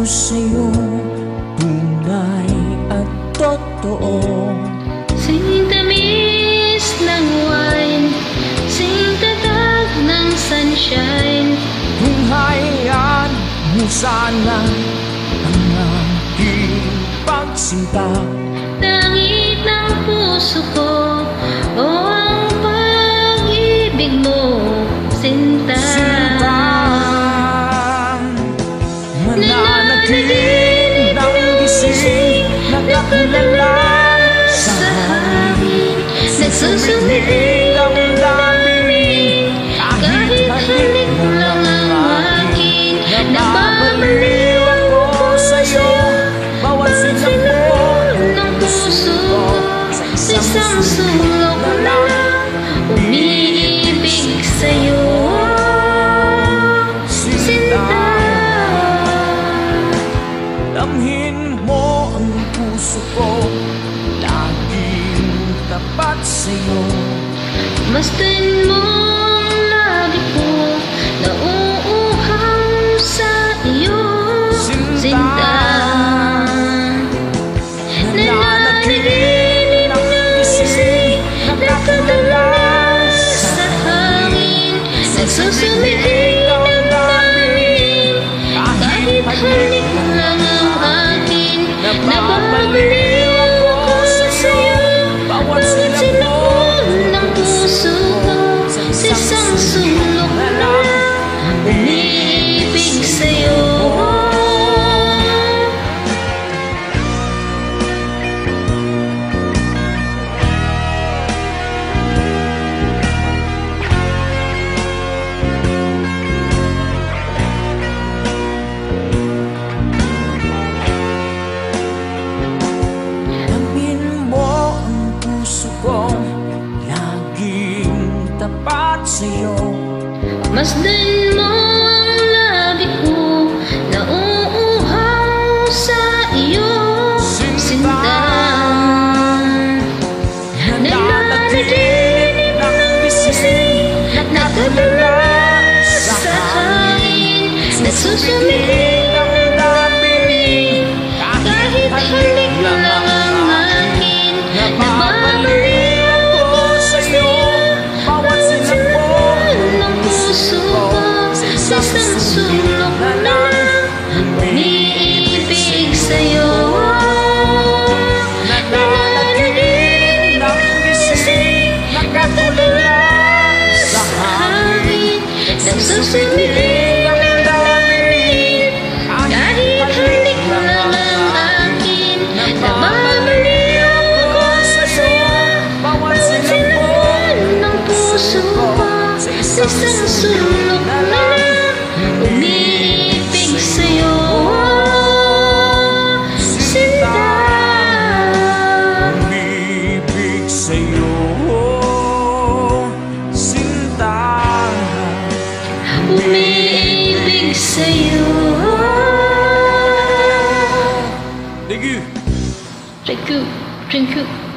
sa'yo, tunay at totoo. Sing tamis ng wine, sing tatag ng sunshine. Kung hayaan mo sana ang aking pagsinta, Langit ng puso ko, o ang pag-ibig mo, sinta. Mananatili ng gising, nakatulala sa hangin, nagsusumikip ang damdamin, kahit halik lang ang akin. Nababaliw ako sa'yo, bawat sinapot ng puso ko, sa isang sulok na lang umiibig sa'yo, sinta. Damhin mo ang puso ko, laging tapat sa'yo. Masdan mo ang labi ko, nauuhaw sa iyo, sinta. Nananaginip ng gising, nakatulala sa hangin, nagsusumikip ng damdamin, kahit halik lang ang akin. Nababaliw ako sa'yo, bawat sinapot ng puso ko, sa isang sulok na lang umiibig sa'yo. Tapat sa'yo, Masdan mo ang labi ko, nauuhaw sa iyo, sinta. Nananaginip ng gising, nakatulala sa hangin, nagsusumikip ng damdamin, kahit halik lang ang akin. Nababaliw ako sa'yo, bawat sinapot ng puso ko, sa isang sulok na lang umiibig sa'yo. Nananaginip ng gising, nakatulala sa hangin, nagsusumikip ng damdamin, kahit halik lang ang akin. Nababaliw ako sa'yo, bawat sinapot ng puso ko, sa isang sulok na lang umiibig sa'yo, sinta. umiibig sa'yo, sinta. Umiibig sa'yo. Thank you. Thank you. Thank you.